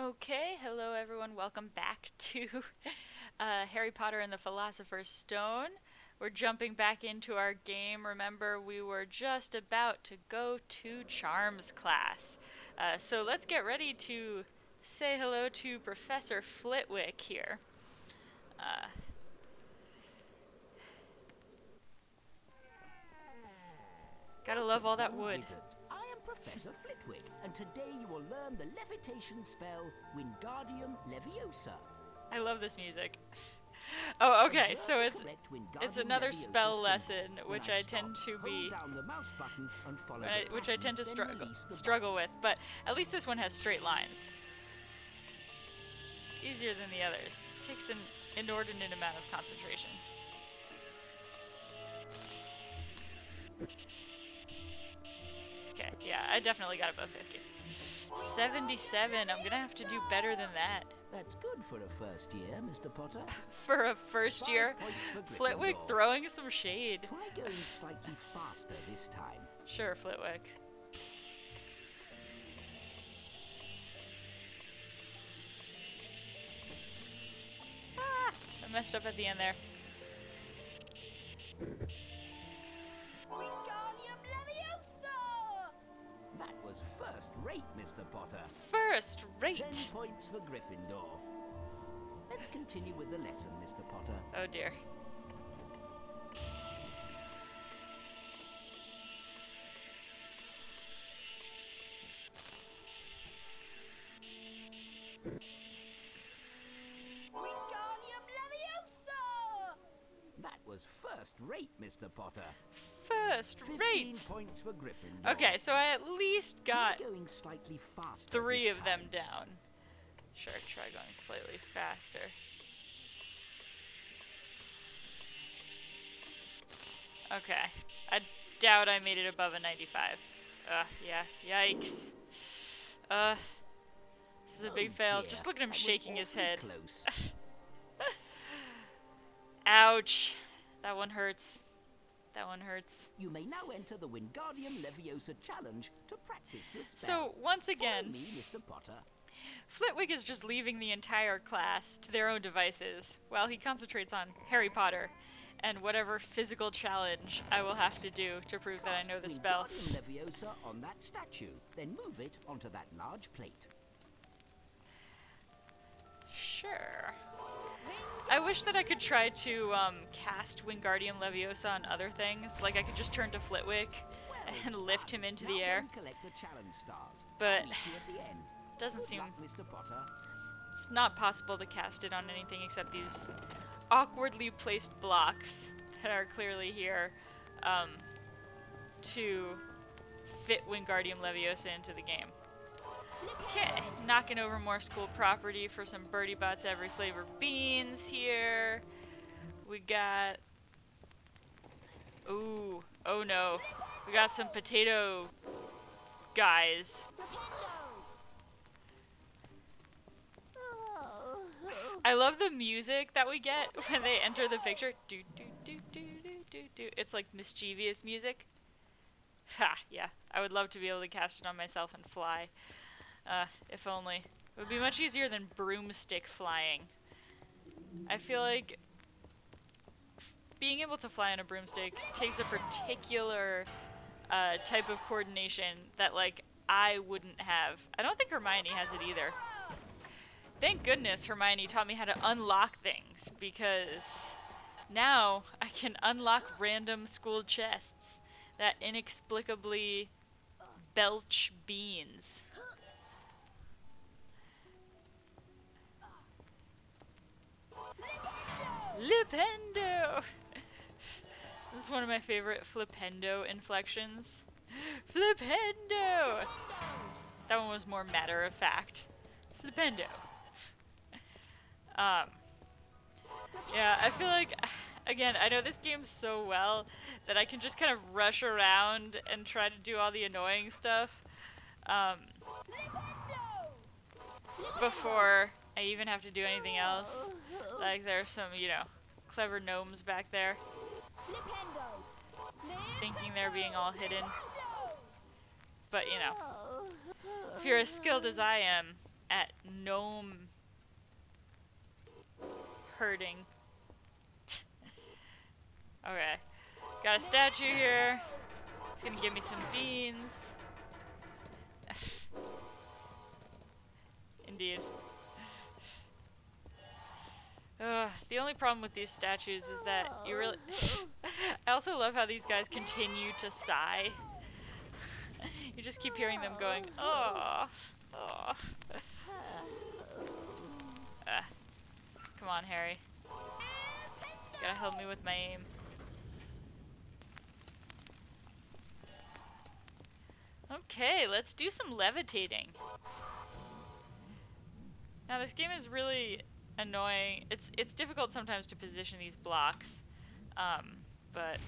Okay, hello everyone. Welcome back to Harry Potter and the Philosopher's Stone. We're jumping back into our game. Remember, we were just about to go to Charms class. So let's get ready to say hello to Professor Flitwick here. Uh, Gotta love all that wood. Wizards. I am Professor Flitwick, and today you will learn the levitation spell Wingardium Leviosa. I love this music. Oh, okay, so it's another spell lesson, which I tend to be, which I tend to struggle with, but at least this one has straight lines. It's easier than the others. It takes an inordinate amount of concentration. Okay, yeah, I definitely got above 50. 77, I'm gonna have to do better than that. That's good for a first year, Mr. Potter. For a first year? Flitwick throwing some shade. Try going slightly faster this time. Sure, Flitwick. Ah! I messed up at the end there. Wingardium Leviosa! That was first rate, Mr. Potter. First 10 rate! points for Gryffindor. Let's continue with the lesson, Mr. Potter. Oh dear. Wingardium Leviosa! That was first rate, Mr. Potter. First 15 rate! points for Gryffindor. Okay, so I at least got Try going slightly faster 3 this of them time. down. Sure, try going slightly faster. Okay. I doubt I made it above a 95. Yeah. Yikes. This is a big fail. Dear, Just look at him that was shaking his awfully head. Close. Ouch. That one hurts. That one hurts. You may now enter the Wingardium Leviosa challenge to practice the spell. So, once Follow again, me, Mr. Potter. Flitwick is just leaving the entire class to their own devices while he concentrates on Harry Potter and whatever physical challenge I will have to do to prove that I know the spell. Wingardium Leviosa on that statue, then move it onto that large plate. Sure. I wish that I could try to cast Wingardium Leviosa on other things. Like I could just turn to Flitwick and lift him into the Now air. then collect the challenge stars. But I'll meet you at the end. doesn't Good seem luck, Mr. Potter. it's not possible to cast it on anything except these awkwardly placed blocks that are clearly here to fit Wingardium Leviosa into the game. Okay, knocking over more school property for some Birdie Bots every flavor beans here. We got... Ooh, oh no. We got some potato guys. I love the music that we get when they enter the picture. Do do do do do do do. It's like mischievous music. Ha, yeah. I would love to be able to cast it on myself and fly. If only. It would be much easier than broomstick flying. I feel like being able to fly on a broomstick takes a particular type of coordination that, like, I wouldn't have. I don't think Hermione has it either. Thank goodness Hermione taught me how to unlock things, because now I can unlock random school chests that inexplicably belch beans. Flipendo! This is one of my favorite Flipendo inflections. Flipendo! That one was more matter of fact. Flipendo. Yeah, I feel like, again, I know this game so well that I can just kind of rush around and try to do all the annoying stuff before I even have to do anything else. Like, there's some, clever gnomes back there thinking they're being all hidden. But, if you're as skilled as I am, at gnome herding. Okay. Got a statue here. It's gonna give me some beans. Indeed. The only problem with these statues is that you really... I also love how these guys continue to sigh. You just keep hearing them going, oh, oh. Come on, Harry. Gotta help me with my aim. Okay, let's do some levitating. Now this game is really annoying. It's difficult sometimes to position these blocks, but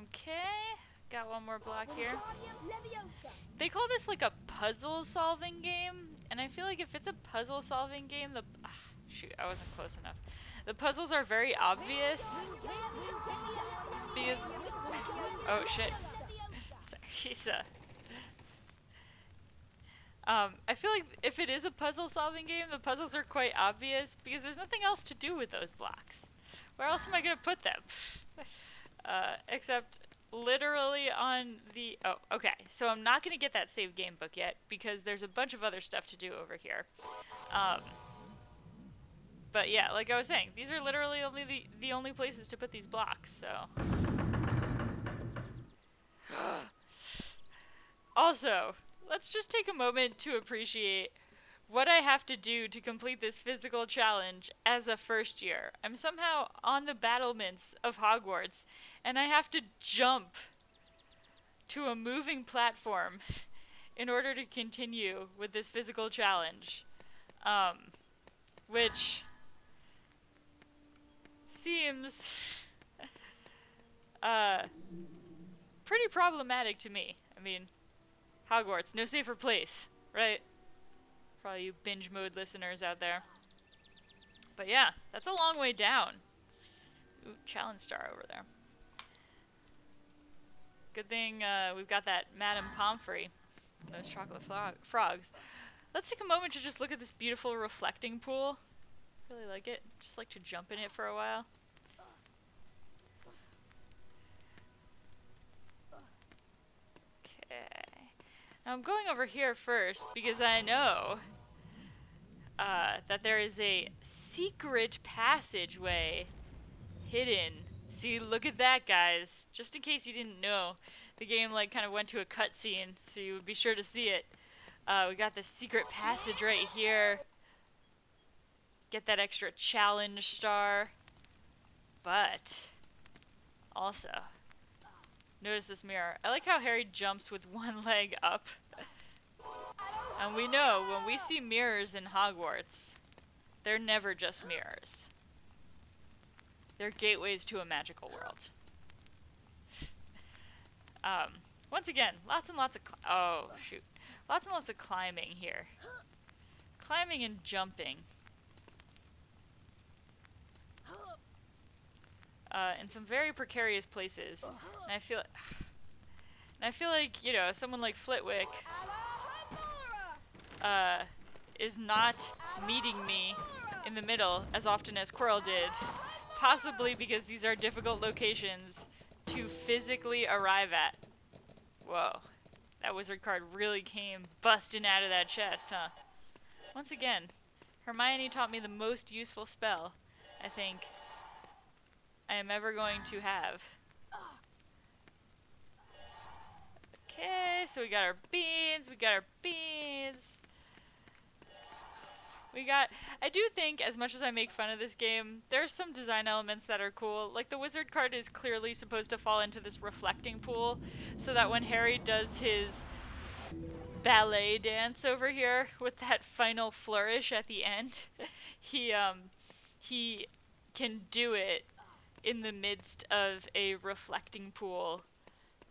okay, got one more block here. Wingardium Leviosa. They call this like a puzzle-solving game, and I feel like if it's a puzzle-solving game, shoot, I wasn't close enough. The puzzles are very obvious because oh shit. Sorry, I feel like if it is a puzzle-solving game, the puzzles are quite obvious because there's nothing else to do with those blocks. Where else am I gonna put them? Except literally on the... Oh, okay. So I'm not gonna get that save game book yet because there's a bunch of other stuff to do over here. But yeah, like I was saying, these are literally only the only places to put these blocks, so... Also, let's just take a moment to appreciate what I have to do to complete this physical challenge as a first year. I'm somehow on the battlements of Hogwarts, and I have to jump to a moving platform in order to continue with this physical challenge. Which seems pretty problematic to me. I mean, Hogwarts, no safer place, right? For all you binge mode listeners out there. But yeah, that's a long way down. Ooh, challenge star over there. Good thing we've got that Madame Pomfrey. Those chocolate frogs. Let's take a moment to just look at this beautiful reflecting pool. Really like it. Just like to jump in it for a while. Okay. Now I'm going over here first because I know that there is a secret passageway hidden. See, look at that, guys. Just in case you didn't know, the game like kind of went to a cutscene, so you would be sure to see it. We got this secret passage right here. Get that extra challenge star. But also, notice this mirror. I like how Harry jumps with one leg up. And we know when we see mirrors in Hogwarts, they're never just mirrors. They're gateways to a magical world. Once again, lots and lots of lots and lots of climbing here. Climbing and jumping. In some very precarious places. And I feel like, you know, someone like Flitwick is not meeting me in the middle as often as Quirrell did. Possibly because these are difficult locations to physically arrive at. Whoa. That wizard card really came busting out of that chest, huh? Once again, Hermione taught me the most useful spell, I think, I am ever going to have. Okay, so we got our beans, I do think, as much as I make fun of this game, there are some design elements that are cool. Like, the wizard card is clearly supposed to fall into this reflecting pool, so that when Harry does his ballet dance over here with that final flourish at the end, he can do it in the midst of a reflecting pool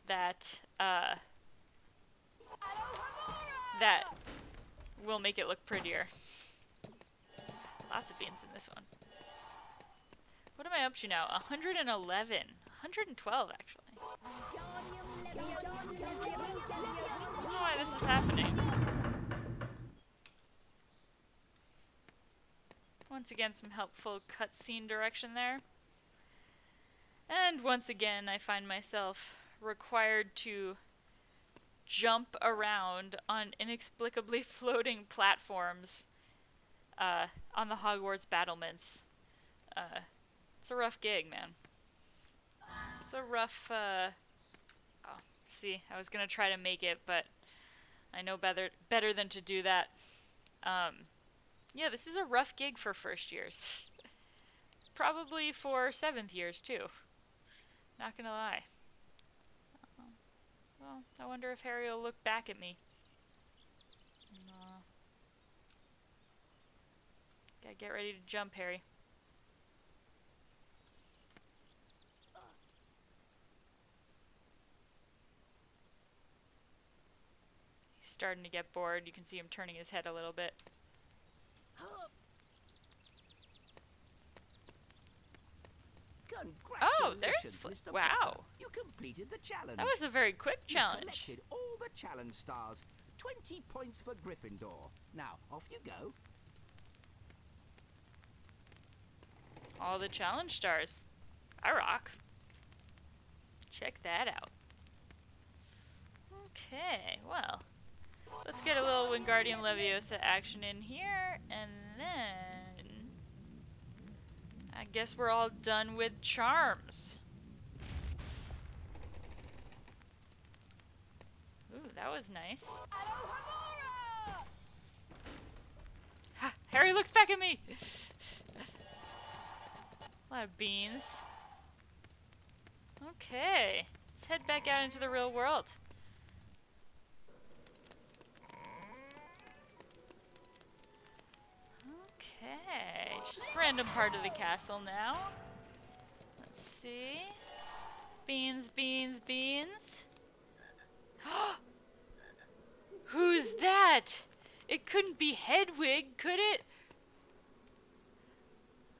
that that will make it look prettier. Lots of beans in this one. What am I up to now? 111. 112, actually. Wingardium I don't know why this is happening. Once again, some helpful cutscene direction there. And once again, I find myself required to jump around on inexplicably floating platforms on the Hogwarts battlements. It's a rough gig, man. It's a rough, oh, see, I was gonna try to make it, but I know better than to do that. Yeah, this is a rough gig for first years. Probably for 7th years, too. Not gonna lie. Well, I wonder if Harry will look back at me. No. Gotta get ready to jump, Harry. He's starting to get bored. You can see him turning his head a little bit. Oh, there's... Mr. Wow. Potter. You completed the challenge. That was a very quick You've challenge. collected all the challenge stars. 20 points for Gryffindor. Now, off you go. All the challenge stars. I rock. Check that out. Okay, well. Let's get a little Wingardium Leviosa action in here, and then... I guess we're all done with charms. Ooh, that was nice. Ha! Harry looks back at me! A lot of beans. Okay, let's head back out into the real world. Okay, just random part of the castle now. Let's see. Beans, beans, beans. Who's that? It couldn't be Hedwig, could it?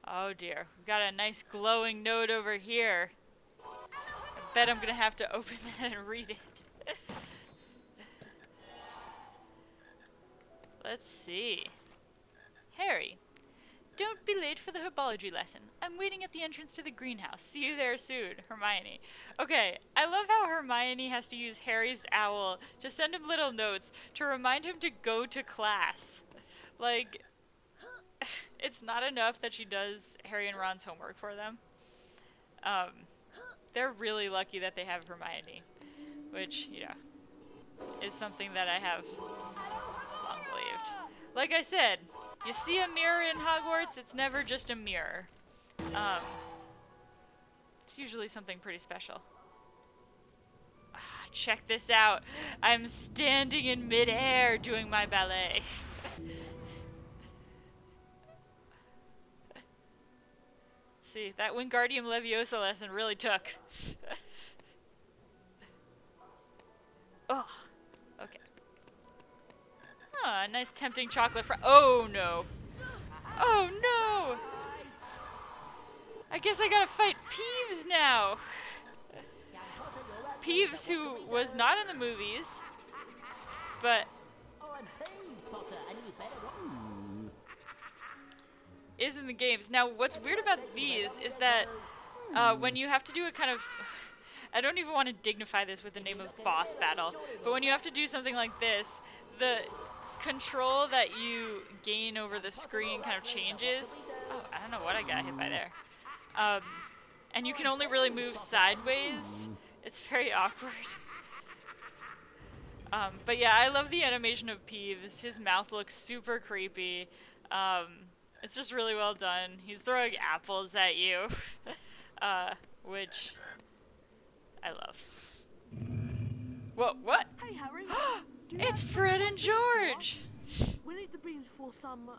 Oh dear, we've got a nice glowing note over here. I bet I'm gonna have to open that and read it. Let's see. Harry, don't be late for the herbology lesson. I'm waiting at the entrance to the greenhouse. See you there soon, Hermione. Okay, I love how Hermione has to use Harry's owl to send him little notes to remind him to go to class. Like, it's not enough that she does Harry and Ron's homework for them. They're really lucky that they have Hermione, which, you know, is something that I have long believed. Like I said, you see a mirror in Hogwarts, it's never just a mirror. It's usually something pretty special. Check this out. I'm standing in midair doing my ballet. See, that Wingardium Leviosa lesson really took. Ugh. Okay. Ah, nice tempting chocolate oh no. Oh no! I guess I gotta fight Peeves now. Peeves, who was not in the movies, but is in the games. Now, what's weird about these is that when you have to do a kind of... I don't even want to dignify this with the name of boss battle, but when you have to do something like this, the control that you gain over the screen kind of changes. Oh, I don't know what I got hit by there. And you can only really move sideways. It's very awkward. But yeah, I love the animation of Peeves. His mouth looks super creepy. It's just really well done. He's throwing apples at you, which I love. Whoa, what? Hey, Harry. It's Fred and George! We need the beans for some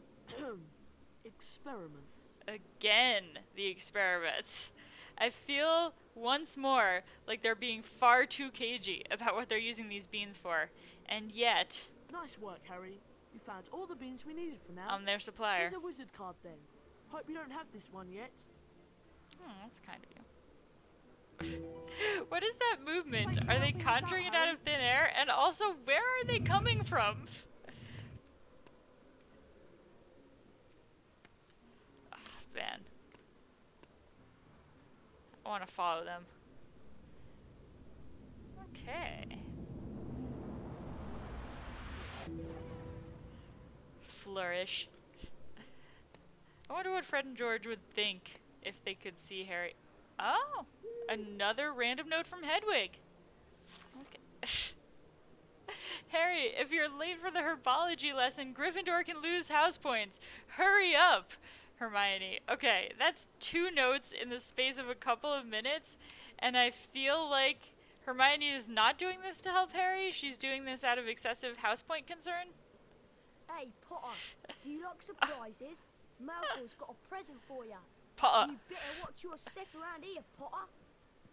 experiments. Again, the experiments. I feel once more like they're being far too cagey about what they're using these beans for, and yet... Nice work, Harry. You found all the beans we needed for now. I'm their supplier. Here's a wizard card then. Hope you don't have this one yet. That's kind of What is that movement? Are they conjuring it out of thin air? And also, where are they coming from? Oh, man. I want to follow them. Okay. Flourish. I wonder what Fred and George would think if they could see Harry. Oh! Another random note from Hedwig. Okay. Harry, if you're late for the herbology lesson, Gryffindor can lose house points. Hurry up! Hermione. Okay, that's 2 notes in the space of a couple of minutes, and I feel like Hermione is not doing this to help Harry. She's doing this out of excessive house point concern. Hey, Potter, do you like surprises? Malfoy's got a present for you. Potter. You better watch your step around here, Potter.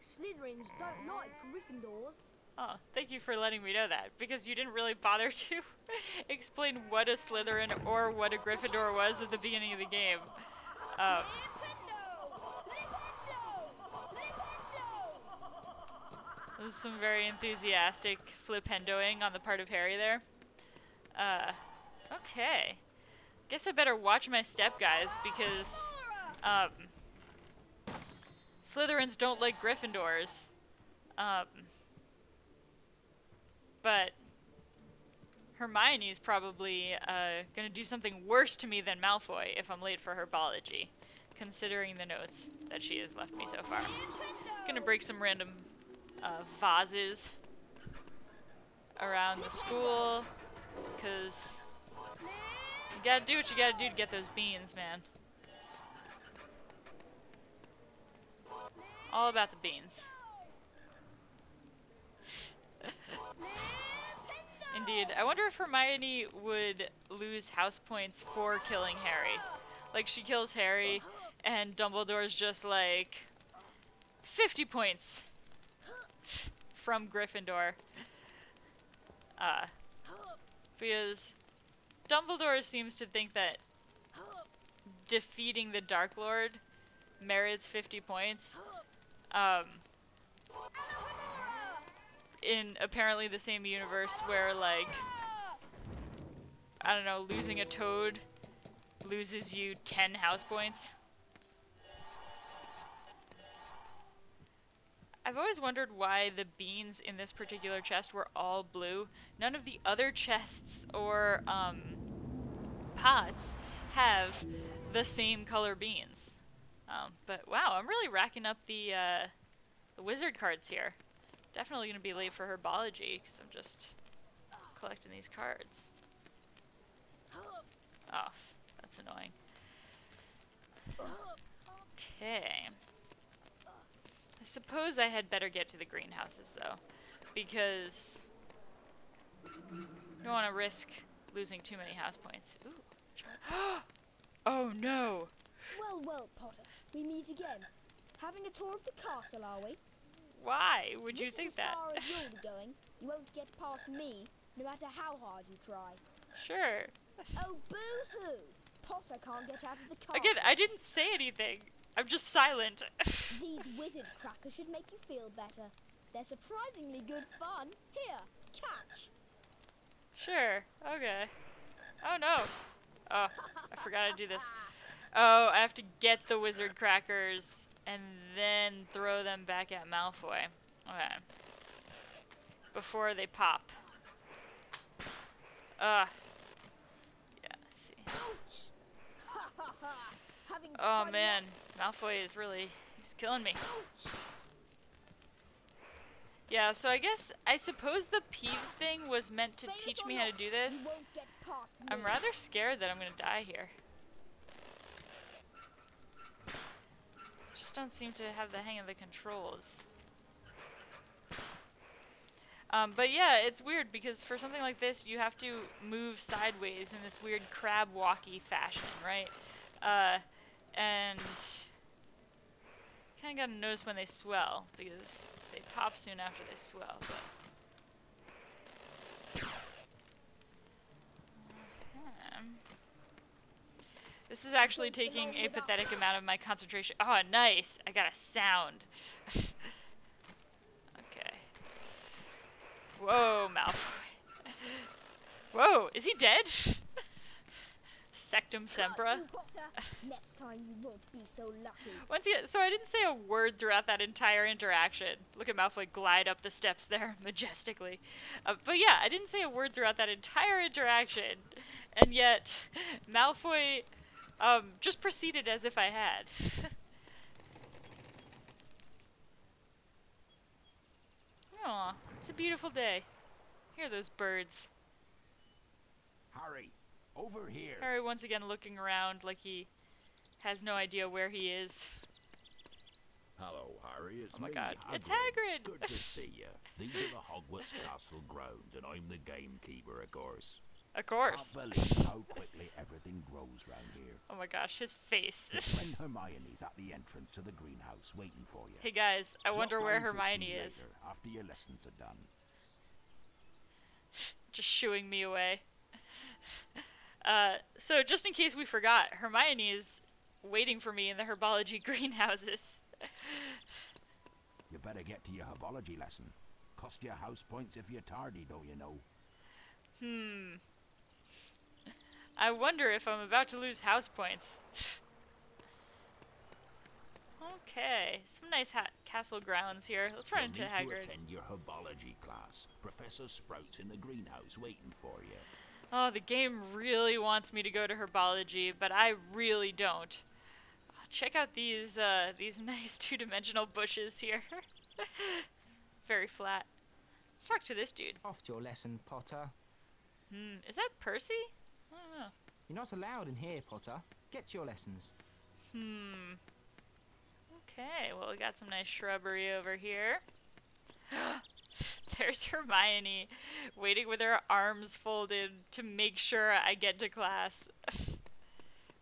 Slytherins don't like Gryffindors. Oh, thank you for letting me know that, because you didn't really bother to explain what a Slytherin or what a Gryffindor was at the beginning of the game. This is some very enthusiastic flipendoing on the part of Harry there. Okay. Guess I better watch my step, guys, because, Slytherins don't like Gryffindors. But Hermione's probably gonna do something worse to me than Malfoy if I'm late for herbology, considering the notes that she has left me so far. Gonna break some random vases around the school, because you gotta do what you gotta do to get those beans, man. All about the beans. Indeed. I wonder if Hermione would lose house points for killing Harry. Like, she kills Harry, and Dumbledore's just like, 50 points from Gryffindor. Because Dumbledore seems to think that defeating the Dark Lord merits 50 points. In apparently the same universe where, like, I don't know, losing a toad loses you 10 house points. I've always wondered why the beans in this particular chest were all blue. None of the other chests or pots have the same color beans. But wow, I'm really racking up the wizard cards here. Definitely going to be late for herbology because I'm just collecting these cards. Oh, that's annoying. Okay. I suppose I had better get to the greenhouses, though, because I don't want to risk losing too many house points. Ooh. Oh, no. Well, well, Potter, we meet again. Having a tour of the castle, are we? Why would you think As that? far as you'll be going, you won't get past me, no matter how hard you try. Sure. Oh, boo-hoo! Potter can't get out of the castle. Again, I didn't say anything. I'm just silent. These wizard crackers should make you feel better. They're surprisingly good fun. Here, catch. Sure. Okay. Oh, no. Oh, I forgot to do this. Oh, I have to get the wizard crackers and then throw them back at Malfoy. Okay. Before they pop. Yeah, see. Ouch! Ha ha ha! Having Oh fun man, yet? Malfoy is really, he's killing me. Ouch! Yeah, so I suppose the Peeves thing was meant to Famous teach or me how to not, do this. You won't get past me. I'm rather scared that I'm gonna die here. Just don't seem to have the hang of the controls. But yeah, it's weird because for something like this, you have to move sideways in this weird crab walky fashion, right? And kind of gotta notice when they swell because they pop soon after they swell. But this is actually taking a pathetic amount of my concentration. Oh, nice! I got a sound. Whoa, Malfoy. Whoa, is he dead? Sectum Sempra. You, Potter. Next time you won't be so lucky. Once again, so I didn't say a word throughout that entire interaction. Look at Malfoy glide up the steps there majestically. But yeah, I didn't say a word throughout that entire interaction. And yet, Malfoy just proceeded as if I had. Aw, it's a beautiful day. Hear those birds. Harry, over here. Harry once again looking around like he has no idea where he is. Hello, Harry. It's Oh my me, God, it's Hagrid. Hagrid! Good to see you. These are the Hogwarts Castle grounds, and I'm the gamekeeper, of course. Of course. Can't believe how quickly everything grows round here. Oh my gosh, his face. Your friend Hermione's at the entrance to the greenhouse waiting for you. Hey guys, I wonder Drop where round for Hermione tea is. later, after your lessons are done. Just shooing me away. So just in case we forgot, Hermione is waiting for me in the herbology greenhouses. You better get to your herbology lesson. Cost you house points if you're tardy, don't you know? I wonder if I'm about to lose house points. Okay, some nice castle grounds here. Let's run You'll into need to Hagrid. attend your herbology class. Professor Sprout's in the greenhouse waiting for you. Oh, the game really wants me to go to herbology, but I really don't. Check out these nice two-dimensional bushes here. Very flat. Let's talk to this dude. Off to your lesson, Potter. Is that Percy? I don't know. You're not allowed in here, Potter. Get to your lessons. Okay, well, we got some nice shrubbery over here. There's Hermione waiting with her arms folded to make sure I get to class.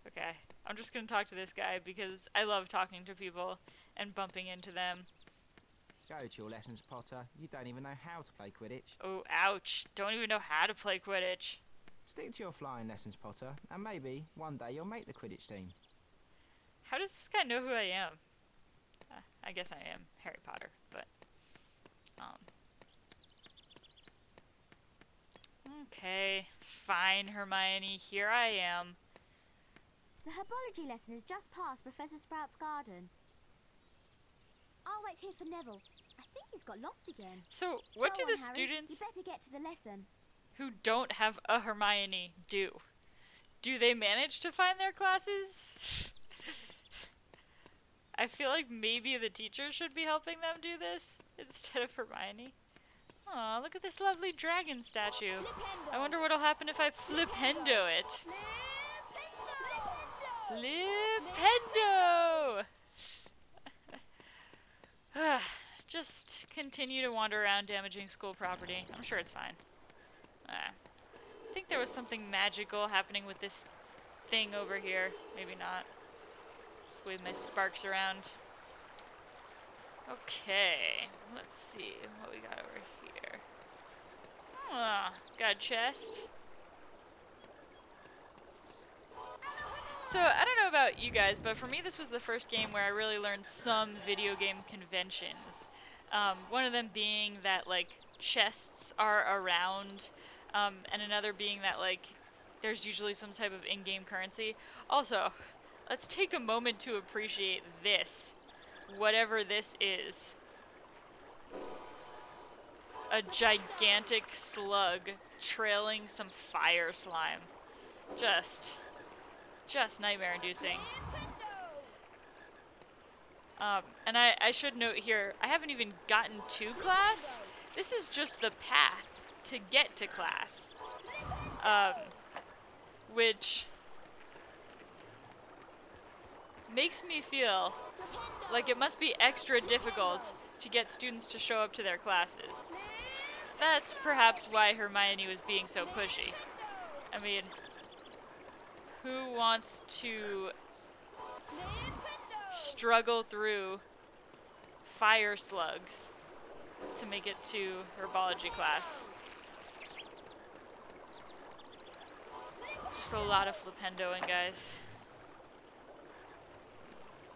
Okay, I'm just gonna talk to this guy because I love talking to people and bumping into them. Go to your lessons, Potter. You don't even know how to play Quidditch. Oh, ouch. Don't even know how to play Quidditch. Stick to your flying lessons, Potter, and maybe one day you'll make the Quidditch team. How does this guy know who I am? I guess I am Harry Potter, but... Okay, fine, Hermione. Here I am. The herbology lesson is just past Professor Sprout's garden. I'll wait here for Neville. I think he's got lost again. So, what Go do on, the Harry. students You better get to the lesson. who don't have a Hermione do? Do they manage to find their classes? I feel like maybe the teacher should be helping them do this instead of Hermione. Aw, look at this lovely dragon statue. I wonder what'll happen if I flipendo it. Flipendo! Just continue to wander around damaging school property. I'm sure it's fine. I think there was something magical happening with this thing over here. Maybe not. Just wave my sparks around. Okay, let's see what we got over here. Got a chest. So, I don't know about you guys, but for me this was the first game where I really learned some video game conventions. One of them being that, like, chests are around, and another being that, like, there's usually some type of in-game currency. Also, let's take a moment to appreciate this. Whatever this is. A gigantic slug trailing some fire slime. Just nightmare-inducing. And I should note here, I haven't even gotten to class. This is just the path to get to class. Which makes me feel like it must be extra difficult to get students to show up to their classes. That's perhaps why Hermione was being so pushy. I mean, who wants to struggle through fire slugs to make it to herbology class? Just a lot of flipendoing, guys.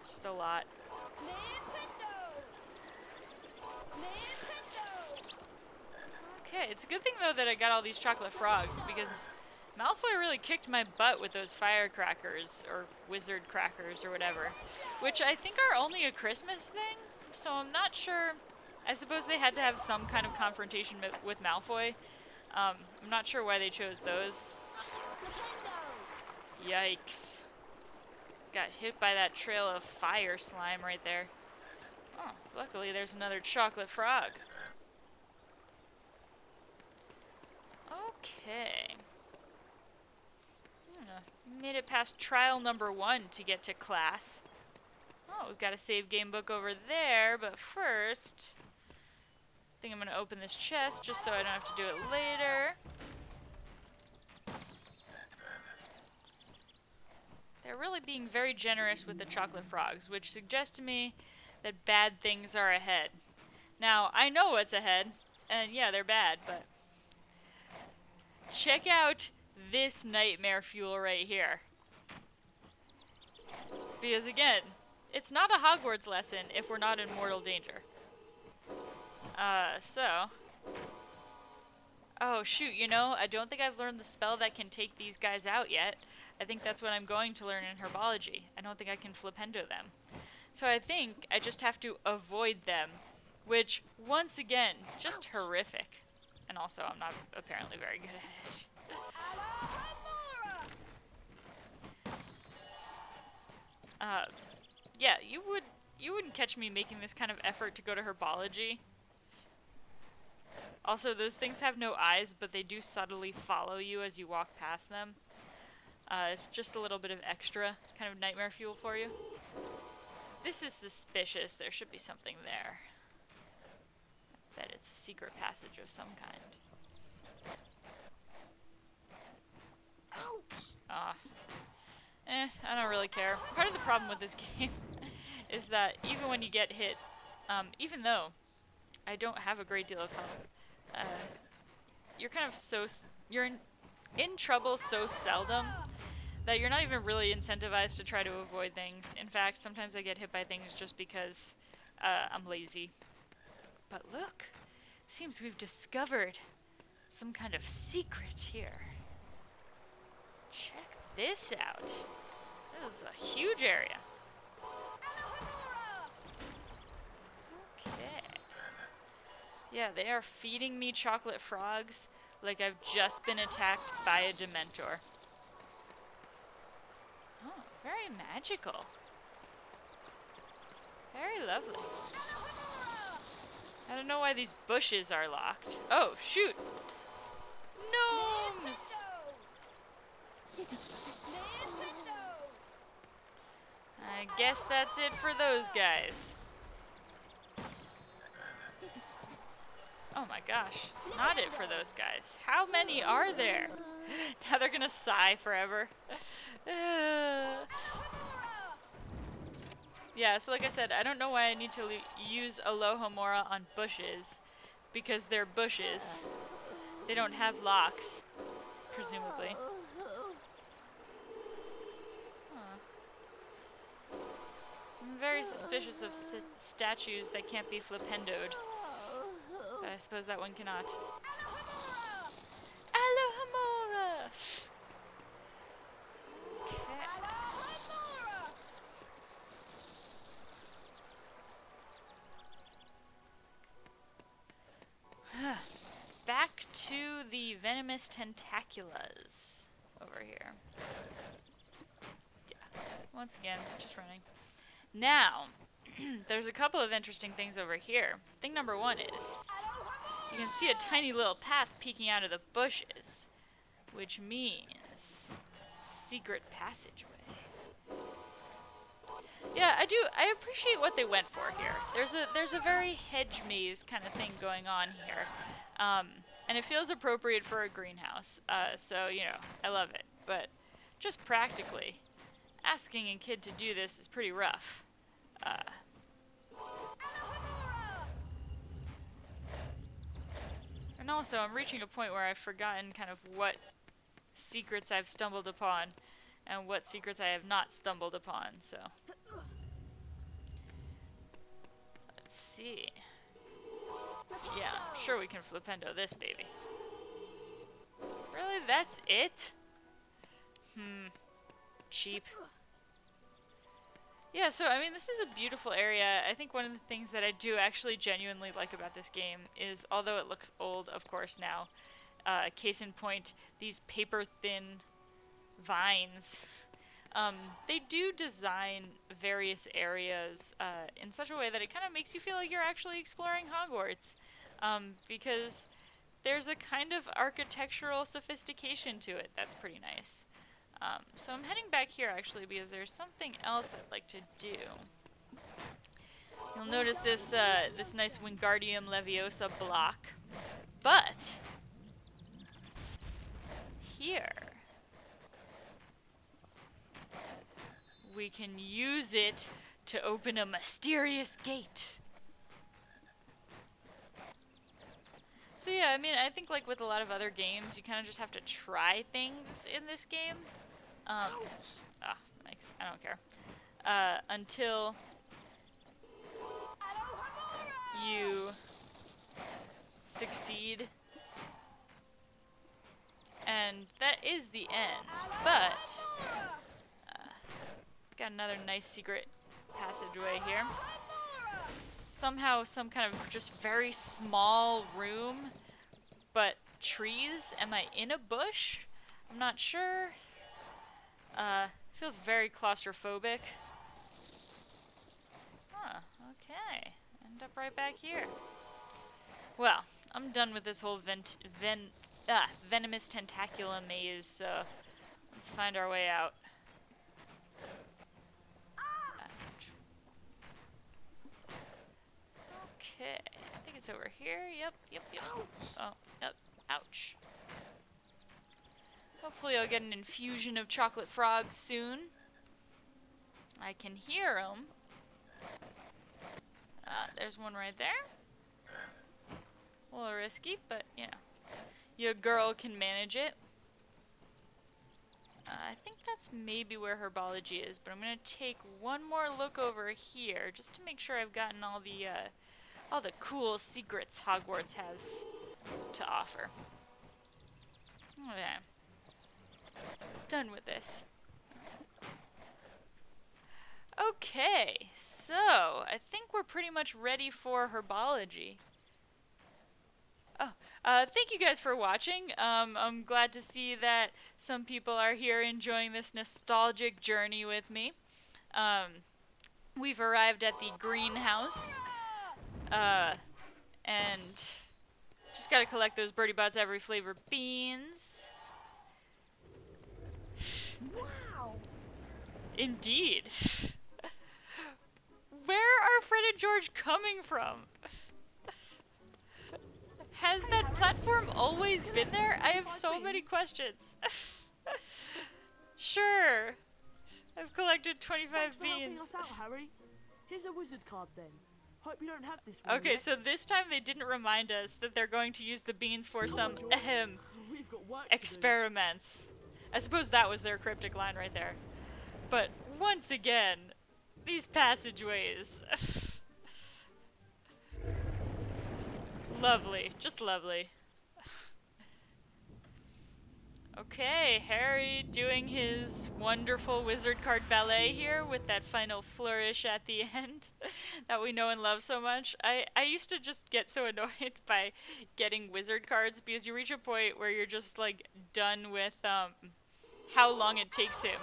Just a lot. Okay, it's a good thing though that I got all these chocolate frogs because Malfoy really kicked my butt with those firecrackers or wizard crackers or whatever, which I think are only a Christmas thing, so I'm not sure. I suppose they had to have some kind of confrontation with Malfoy. I'm not sure why they chose those. Yikes. Got hit by that trail of fire slime right there. Oh, luckily there's another chocolate frog. Okay. Made it past trial number 1 to get to class. Oh, we've got a save game book over there, but first, I think I'm going to open this chest just so I don't have to do it later. They're really being very generous with the chocolate frogs, which suggests to me that bad things are ahead. Now, I know what's ahead, and yeah, they're bad, but check out this nightmare fuel right here. Because again, it's not a Hogwarts lesson if we're not in mortal danger. Oh shoot, you know, I don't think I've learned the spell that can take these guys out yet. I think that's what I'm going to learn in herbology. I don't think I can flipendo them. So I think I just have to avoid them, which, once again, just horrific. And also, I'm not apparently very good at it. Yeah, you wouldn't catch me making this kind of effort to go to herbology. Also, those things have no eyes, but they do subtly follow you as you walk past them. It's just a little bit of extra kind of nightmare fuel for you. This is suspicious. There should be something there. I bet it's a secret passage of some kind. Ouch! I don't really care. Part of the problem with this game is that even when you get hit, even though I don't have a great deal of health, you're kind of you're in trouble so seldom that you're not even really incentivized to try to avoid things. In fact, sometimes I get hit by things just because I'm lazy. But look, seems we've discovered some kind of secret here. Check this out. This is a huge area. Okay. Yeah, they are feeding me chocolate frogs like I've just been attacked by a Dementor. Oh, very magical. Very lovely. I don't know why these bushes are locked. Oh, shoot! Gnomes! I guess that's it for those guys. Oh my gosh, not it for those guys. How many are there? Now they're gonna sigh forever. Yeah, so like I said, I don't know why I need to use Alohomora on bushes, because they're bushes. They don't have locks, presumably. I'm very suspicious of statues that can't be flipendoed. But I suppose that one cannot. Alohomora! Okay. Back to the venomous tentaculas over here. Yeah, once again, just running. Now, there's a couple of interesting things over here. Thing number 1 is, you can see a tiny little path peeking out of the bushes, which means secret passageway. Yeah, I appreciate what they went for here. There's a very hedge maze kind of thing going on here. And it feels appropriate for a greenhouse. So, you know, I love it. But just practically, asking a kid to do this is pretty rough. And also, I'm reaching a point where I've forgotten kind of what secrets I've stumbled upon and what secrets I have not stumbled upon, so. Let's see. Yeah, I'm sure we can flipendo this baby. Really? That's it? Cheap. Yeah, so I mean, this is a beautiful area. I think one of the things that I do actually genuinely like about this game is, although it looks old, of course, now, case in point, these paper-thin vines. They do design various areas in such a way that it kind of makes you feel like you're actually exploring Hogwarts, because there's a kind of architectural sophistication to it that's pretty nice. So I'm heading back here actually because there's something else I'd like to do. You'll notice this this nice Wingardium Leviosa block, but here we can use it to open a mysterious gate. So yeah, I mean, I think like with a lot of other games, you kind of just have to try things in this game. Thanks. I don't care. Until you succeed. And that is the end. But, got another nice secret passageway here. Somehow some kind of just very small room, but trees. Am I in a bush? I'm not sure. Feels very claustrophobic. Huh, okay. End up right back here. Well, I'm done with this whole venomous tentacula maze, so let's find our way out. Okay, I think it's over here. Yep. Oh, yep. Ouch. Hopefully I'll get an infusion of chocolate frogs soon. I can hear them. There's one right there. A little risky, but, you know. Your girl can manage it. I think that's maybe where herbology is, but I'm going to take one more look over here just to make sure I've gotten all the cool secrets Hogwarts has to offer. Okay. Done with this. Okay, so I think we're pretty much ready for herbology. Thank you guys for watching. I'm glad to see that some people are here enjoying this nostalgic journey with me. We've arrived at the greenhouse, and just gotta collect those Birdie Bots every flavor beans. Wow! Indeed. Where are Fred and George coming from? Has that platform always been there? I have so many questions. Sure. I've collected 25 Thanks for helping beans. us out, Harry. Here's a wizard card then. Hope you don't have this one Okay, yet. so this time they didn't remind us that they're going to use the beans for some We've got work to do. experiments. I suppose that was their cryptic line right there. But once again, these passageways. Lovely, just lovely. Okay, Harry doing his wonderful wizard card ballet here with that final flourish at the end that we know and love so much. I used to just get so annoyed by getting wizard cards because you reach a point where you're just like done with how long it takes him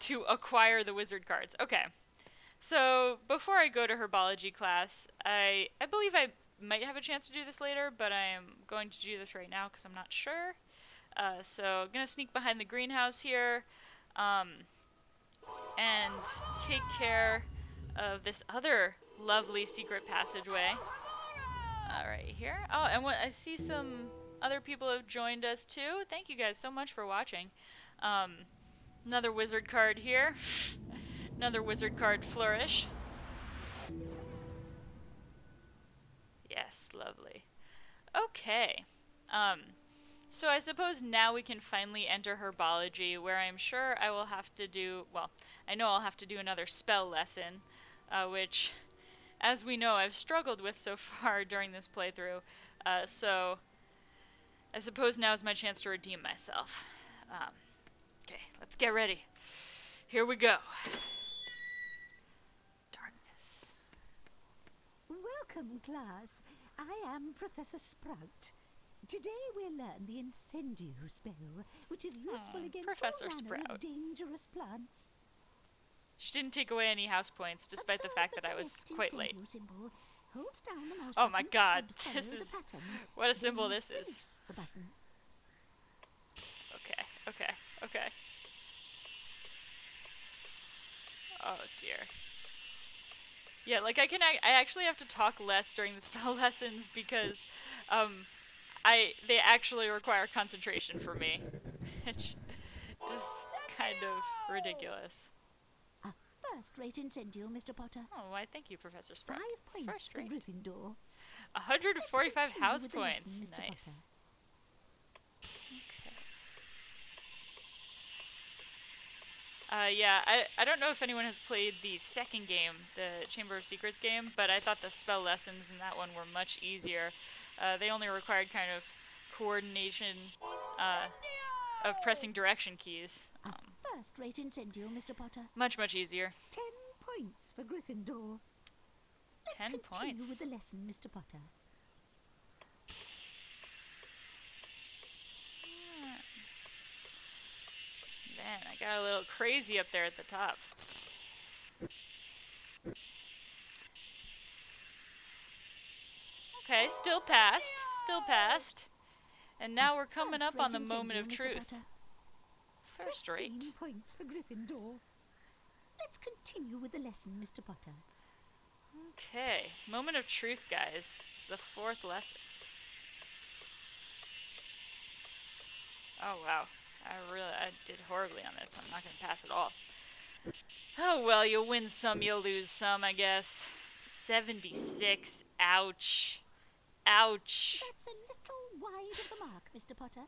to acquire the wizard cards. Okay, so before I go to herbology class, I believe I might have a chance to do this later, but I am going to do this right now because I'm not sure. So I'm going to sneak behind the greenhouse here and take care of this other lovely secret passageway. Right here. Oh, and I see some other people have joined us too. Thank you guys so much for watching. Another wizard card here. Another wizard card flourish. Yes, lovely. Okay. So I suppose now we can finally enter herbology, where I'm sure I will have to do, well, I know I'll have to do another spell lesson, which as we know, I've struggled with so far during this playthrough. So I suppose now is my chance to redeem myself. Okay, let's get ready. Here we go. Darkness. Welcome, class. I am Professor Sprout. Today we'll learn the Incendio spell, which is useful against Professor all manner Sprout. of dangerous plants. She didn't take away any house points, despite the fact that I was quite late. Symbol. Hold down the mouse Oh my button god, and follow this the is... pattern. What a symbol Then this is. release the button. Okay. Oh dear. Yeah, like I actually have to talk less during the spell lessons because, they actually require concentration for me, which is kind of ridiculous. A first-rate Incendio, Mr. Potter. Oh, why thank you, Professor Sprout. 5 points First for rate. Gryffindor. 145 Let's continue house with the lesson, points. Mr. Nice. Potter. Yeah, I don't know if anyone has played the second game, the Chamber of Secrets game, but I thought the spell lessons in that one were much easier. They only required kind of coordination of pressing direction keys. First-rate Incendio, Mr. Potter. Much easier. 10 points for Gryffindor. 10 Let's continue points. with the lesson, Mr. Potter. Man, I got a little crazy up there at the top. Okay, still passed. And now we're coming up on the moment of truth. First rate. 15 points for Gryffindor. Let's continue with the lesson, Mr. Potter. Okay, moment of truth, guys. The fourth lesson. Oh wow, I did horribly on this. I'm not gonna pass at all. Oh well, you'll win some, you'll lose some, I guess. 76. Ouch. Ouch. That's a little wide of the mark, Mr. Potter.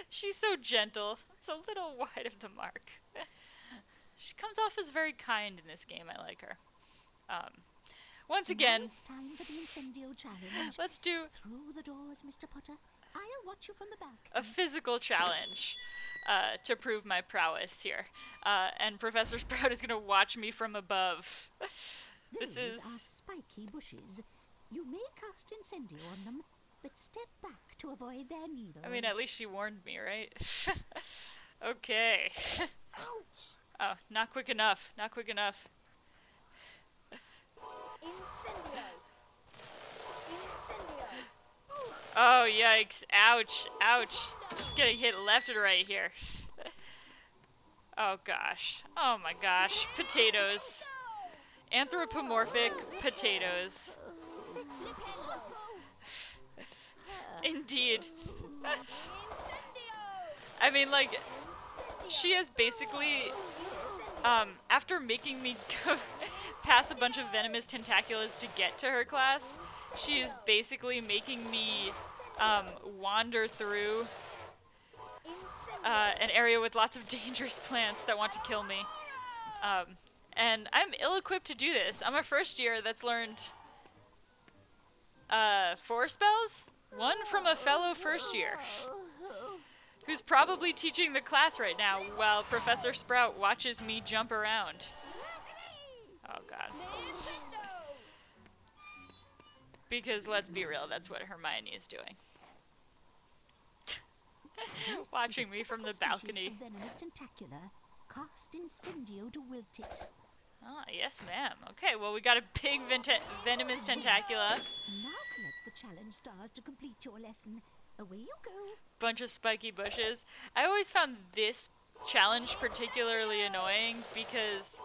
She's so gentle. It's a little wide of the mark. She comes off as very kind in this game. I like her. Once again, Now it's time for the Incendio challenge. let's do Through the doors, Mr. Potter. I'll watch you from the back. a physical challenge to prove my prowess here. And Professor Sprout is going to watch me from above. This These are is... spiky bushes. You may cast Incendio on them, but step back to avoid their needles. I mean, at least she warned me, right? Okay. Ouch! Oh, not quick enough. Not quick enough. Incendio! Incendio! Oh, yikes. Ouch. Ouch. Just getting hit left and right here. Oh, gosh. Oh, my gosh. Potatoes. Anthropomorphic potatoes. Indeed. I mean, like, she has basically, after making me go pass a bunch of venomous tentaculas to get to her class, she is basically making me wander through an area with lots of dangerous plants that want to kill me. And I'm ill-equipped to do this. I'm a first year that's learned 4 spells? 1 from a fellow first year who's probably teaching the class right now while Professor Sprout watches me jump around. Oh god. Because let's be real, that's what Hermione is doing. Watching me from the balcony. Venomous tentacula. Cast Incendio to wilt it. Ah, yes ma'am. Okay, well we got a big venomous tentacula. Now collect the challenge stars to complete your lesson. Away you go. Bunch of spiky bushes. I always found this challenge particularly annoying because,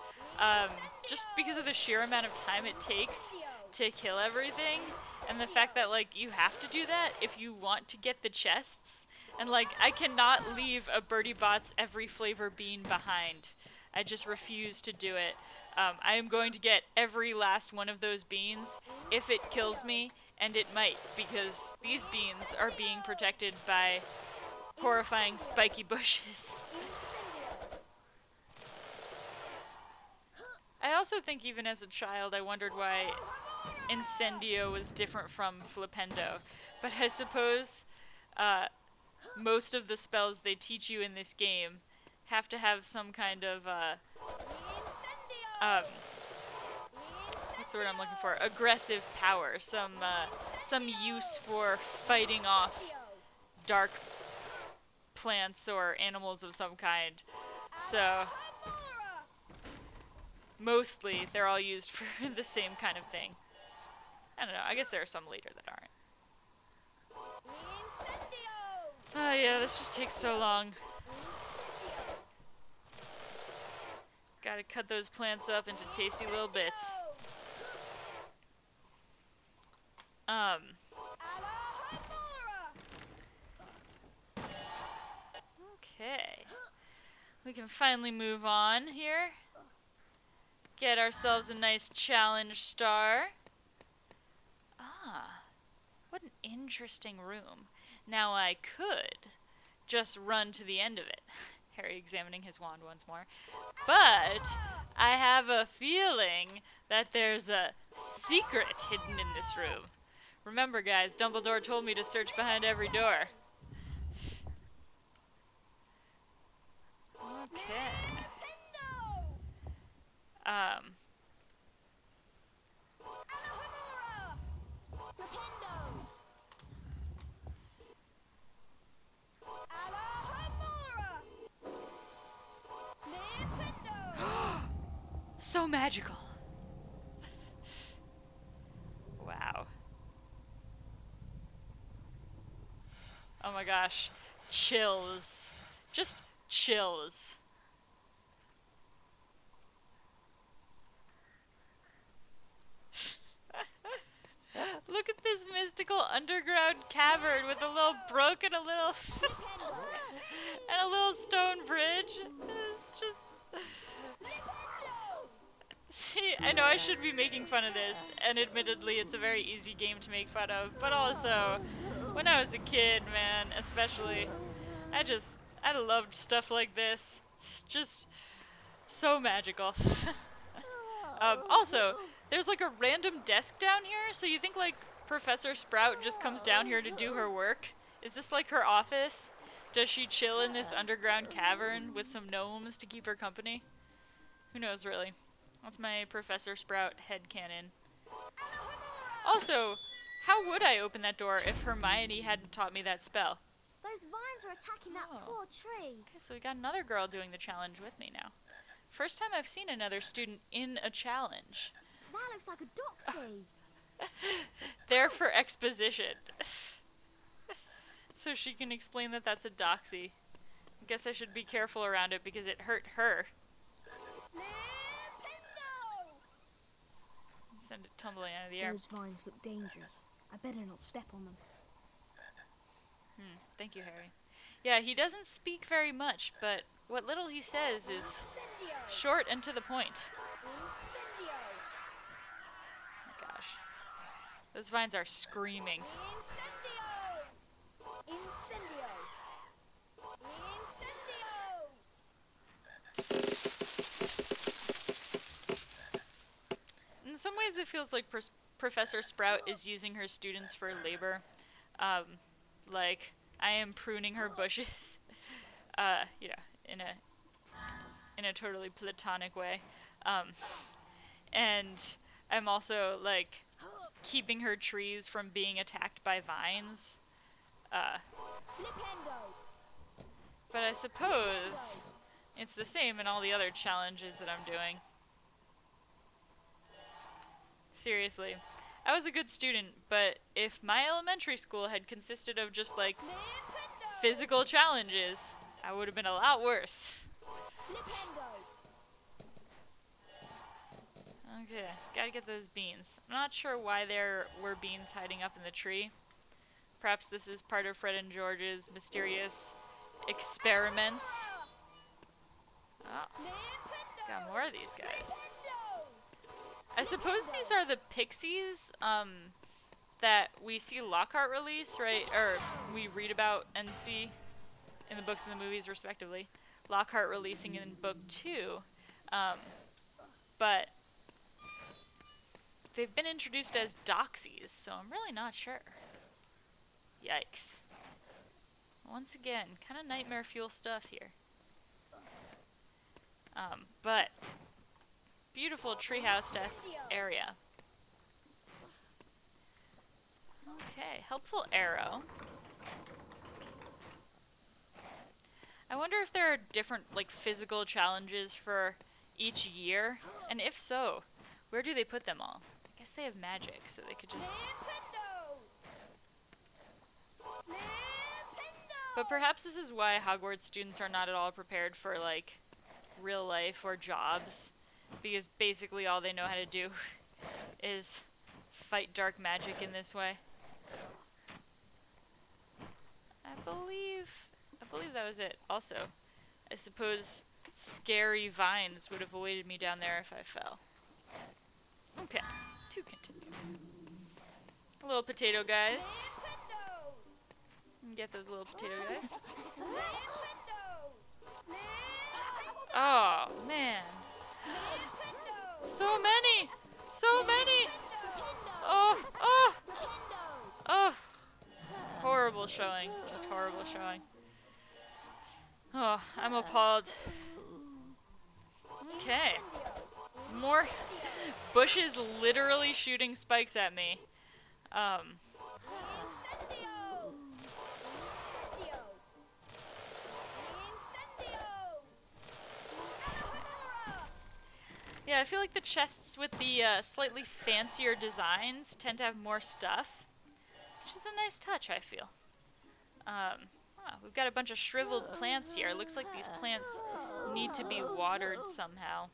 just because of the sheer amount of time it takes to kill everything, and the fact that, like, you have to do that if you want to get the chests, and, like, I cannot leave a Birdie Bots every flavor bean behind. I just refuse to do it. I am going to get every last one of those beans if it kills me, and it might, because these beans are being protected by horrifying spiky bushes. I also think even as a child I wondered why Incendio was different from Flipendo, but I suppose most of the spells they teach you in this game have to have some kind of what's the word I'm looking for? Aggressive power, some use for fighting off dark plants or animals of some kind. So mostly they're all used for the same kind of thing. I don't know, I guess there are some later that aren't. Oh yeah, this just takes so long. Gotta cut those plants up into tasty little bits. Okay. We can finally move on here. Get ourselves a nice challenge star. Ah, what an interesting room. Now I could just run to the end of it. Harry examining his wand once more. But I have a feeling that there's a secret hidden in this room. Remember, guys, Dumbledore told me to search behind every door. Okay. So magical. Wow. Oh my gosh. Chills. Just chills. Look at this mystical underground cavern with a little brook and a little and a little stone bridge. It's just See, I know I should be making fun of this, and admittedly it's a very easy game to make fun of, but also, when I was a kid, man, especially, I loved stuff like this. It's just so magical. Also, there's like a random desk down here, so you think like Professor Sprout just comes down here to do her work? Is this like her office? Does she chill in this underground cavern with some gnomes to keep her company? Who knows, really? That's my Professor Sprout headcanon. Also, how would I open that door if Hermione hadn't taught me that spell? Those vines are attacking that poor tree. Okay, so we got another girl doing the challenge with me now. First time I've seen another student in a challenge. That looks like a doxy. There for exposition. So she can explain that that's a doxy. I guess I should be careful around it because it hurt her. Send it tumbling out of the air. Those vines look dangerous. I better not step on them. Thank you, Harry. Yeah, he doesn't speak very much, but what little he says is short and to the point. Oh my gosh. Those vines are screaming. In some ways it feels like Professor Sprout is using her students for labor. Like, I am pruning her bushes. You know, in a totally platonic way. And I'm also, like, keeping her trees from being attacked by vines. But I suppose it's the same in all the other challenges that I'm doing. Seriously. I was a good student, but if my elementary school had consisted of just, like, physical challenges, I would have been a lot worse. Okay, gotta get those beans. I'm not sure why there were beans hiding up in the tree. Perhaps this is part of Fred and George's mysterious experiments. Oh, got more of these guys. I suppose these are the pixies that we see Lockhart release, right? Or we read about and see in the books and the movies, respectively. Lockhart releasing in book 2. But they've been introduced as doxies, so I'm really not sure. Yikes. Once again, kind of nightmare fuel stuff here. But beautiful treehouse-esque area. Okay, helpful arrow. I wonder if there are different, like, physical challenges for each year, and if so, where do they put them all? I guess they have magic, so they could just... But perhaps this is why Hogwarts students are not at all prepared for, like, real life or jobs, because basically all they know how to do is fight dark magic in this way. I believe that was it. Also, I suppose scary vines would have awaited me down there if I fell. Okay, to continue. Little potato guys. Get those little potato guys. Oh, man. So many! So many! Oh, oh! Oh! Horrible showing. Just horrible showing. Oh, I'm appalled. Okay. More bushes literally shooting spikes at me. Yeah, I feel like the chests with the slightly fancier designs tend to have more stuff, which is a nice touch, I feel. We've got a bunch of shriveled plants here. It looks like these plants need to be watered somehow.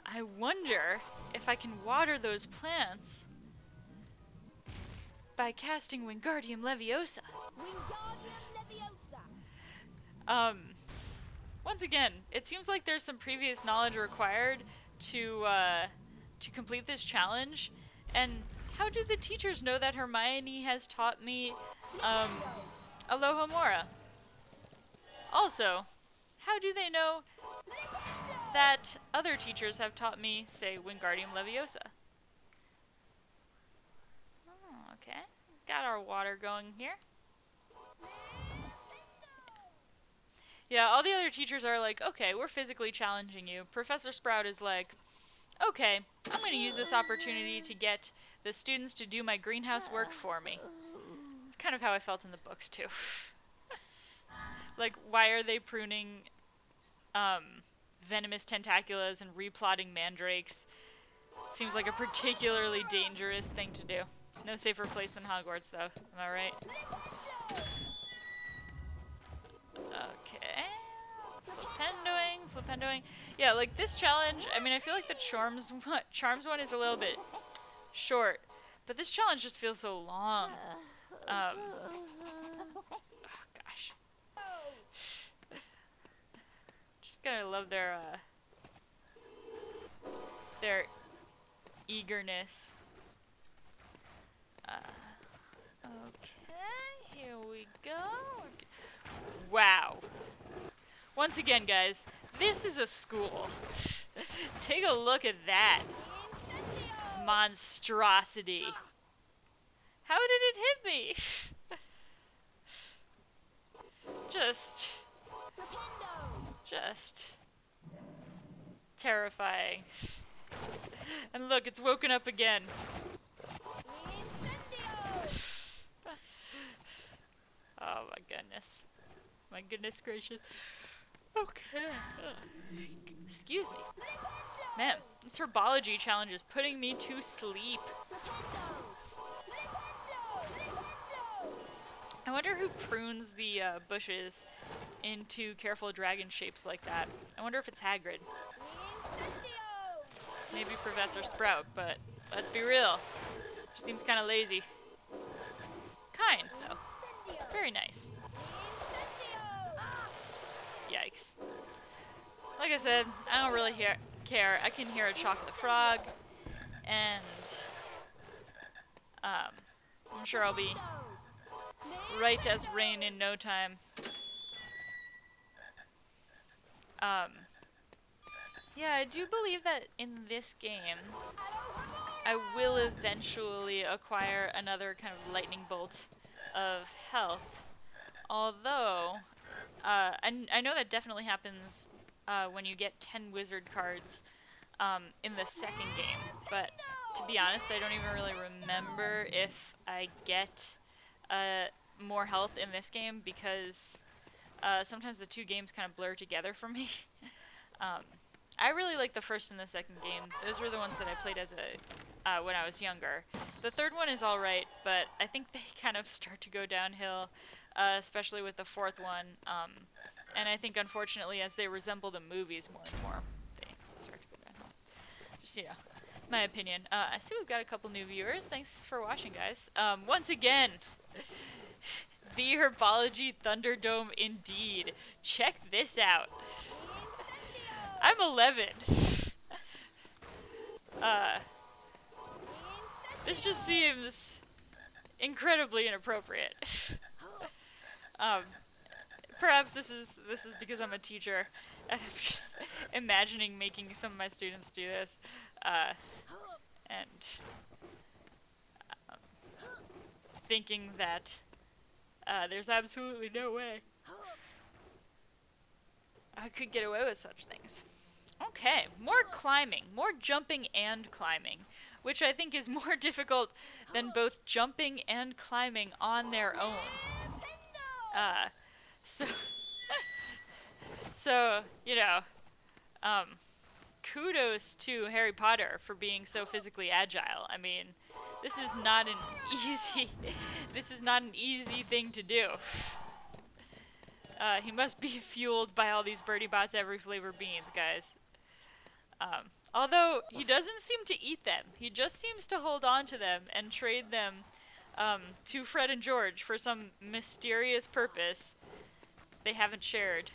I wonder if I can water those plants by casting Wingardium Leviosa. Once again, it seems like there's some previous knowledge required to complete this challenge. And how do the teachers know that Hermione has taught me Alohomora? Also, how do they know that other teachers have taught me, say, Wingardium Leviosa? Oh, okay. Got our water going here. Yeah, all the other teachers are like, okay, we're physically challenging you. Professor Sprout is like, okay, I'm going to use this opportunity to get the students to do my greenhouse work for me. It's kind of how I felt in the books, too. Like, why are they pruning venomous tentaculas and replotting mandrakes? Seems like a particularly dangerous thing to do. No safer place than Hogwarts, though. Am I right? Okay. Flipendoing. Yeah, like this challenge, I mean, I feel like the Charms one is a little bit short, but this challenge just feels so long. Oh, gosh. Just gotta love their eagerness. Okay, here we go. Wow. Once again, guys, this is a school. Take a look at that monstrosity. How did it hit me? Just terrifying. And look, it's woken up again. Oh my goodness. My goodness gracious. Okay. Excuse me. Man, this herbology challenge is putting me to sleep. I wonder who prunes the bushes into careful dragon shapes like that. I wonder if it's Hagrid. Maybe Professor Sprout, but let's be real. She seems kind of lazy. Kind, though. Very nice. Yikes. Like I said, I don't really care. I can hear a chocolate frog, and I'm sure I'll be right as rain in no time. Yeah, I do believe that in this game, I will eventually acquire another kind of lightning bolt of health. Although, I know that definitely happens when you get 10 wizard cards in the second game. But to be honest, I don't even really remember if I get more health in this game because sometimes the two games kind of blur together for me. I really like the first and the second game. Those were the ones that I played as when I was younger. The third one is alright, but I think they kind of start to go downhill, especially with the fourth one. And I think, unfortunately, as they resemble the movies more and more, they start to go downhill. Just, my opinion. I see we've got a couple new viewers. Thanks for watching, guys. Once again, the Herbology Thunderdome indeed. Check this out. I'm 11. This just seems incredibly inappropriate. Perhaps this is because I'm a teacher and I'm just imagining making some of my students do this, and thinking that there's absolutely no way I could get away with such things. Okay, more climbing, more jumping and climbing, which I think is more difficult than both jumping and climbing on their own. So, so kudos to Harry Potter for being so physically agile. I mean, this is not an easy thing to do. He must be fueled by all these Birdie Bots every flavor beans, guys. Although, he doesn't seem to eat them. He just seems to hold on to them and trade them to Fred and George for some mysterious purpose they haven't shared.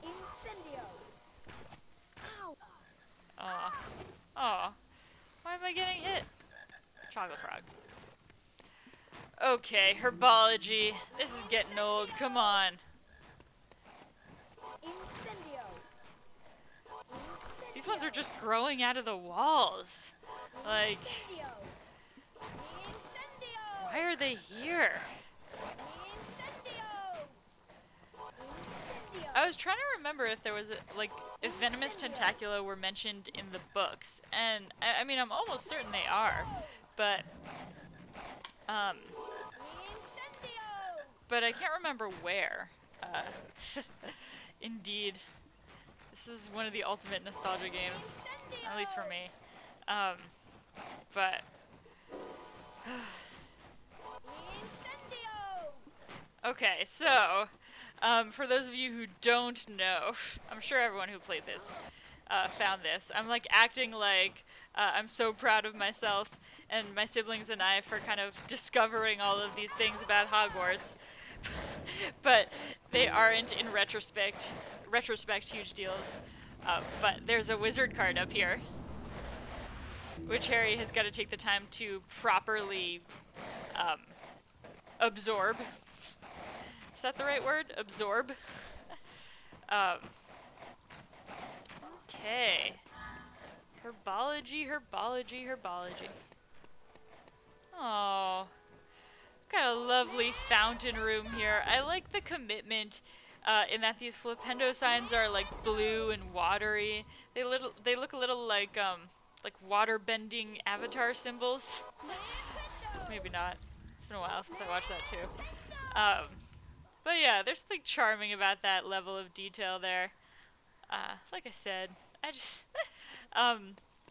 Incendio. Ow. Aw. Why am I getting hit? Chocolate frog. Okay, herbology. This is getting old. Come on. Incendio. These ones are just growing out of the walls. Like, Incendio. Incendio. why are they here? Incendio. Incendio. I was trying to remember if there was, if venomous tentacula were mentioned in the books. And, I mean, I'm almost certain they are. But I can't remember where. Indeed. This is one of the ultimate nostalgia games, at least for me. But okay, so for those of you who don't know, I'm sure everyone who played this found this. I'm like acting like I'm so proud of myself and my siblings and I for kind of discovering all of these things about Hogwarts. But they aren't in retrospect huge deals. But there's a wizard card up here, which Harry has got to take the time to properly absorb. Is that the right word? Absorb? Okay. Herbology. Oh. Got a lovely fountain room here. I like the commitment in that these flipendo signs are like blue and watery. They look a little like water bending avatar symbols. Maybe not. It's been a while since I watched that too. But yeah, there's something charming about that level of detail there. Like I said, I just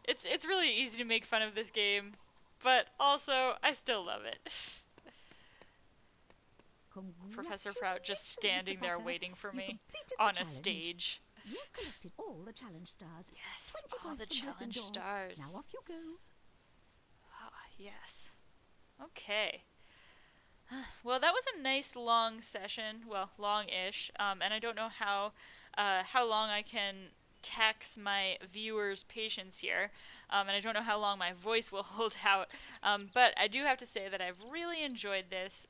it's really easy to make fun of this game, but also I still love it. Professor Prout just standing there waiting for me on a stage. You've collected all the challenge stars. Yes, 20 all points the from challenge Gryffindor. stars. Now off you go. Ah, yes. Okay. Well, that was a nice long session. Well, long-ish. And I don't know how long I can tax my viewers' patience here. And I don't know how long my voice will hold out. But I do have to say that I've really enjoyed this.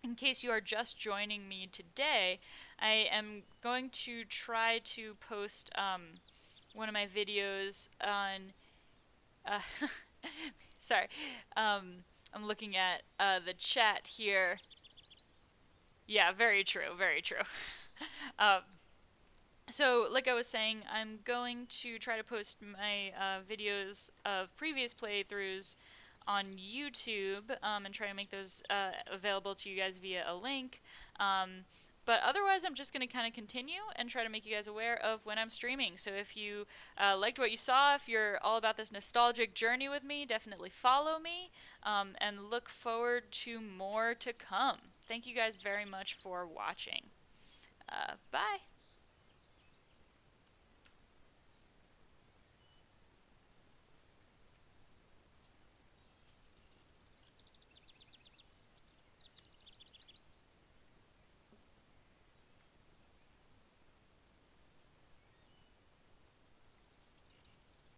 in case you are just joining me today, I am going to try to post one of my videos on. Uh, sorry, I'm looking at the chat here. Yeah, very true, very true. um, So, like I was saying, I'm going to try to post my videos of previous playthroughs on YouTube and try to make those available to you guys via a link. But otherwise, I'm just going to kind of continue and try to make you guys aware of when I'm streaming. So if you liked what you saw, if you're all about this nostalgic journey with me, definitely follow me and look forward to more to come. Thank you guys very much for watching. Bye.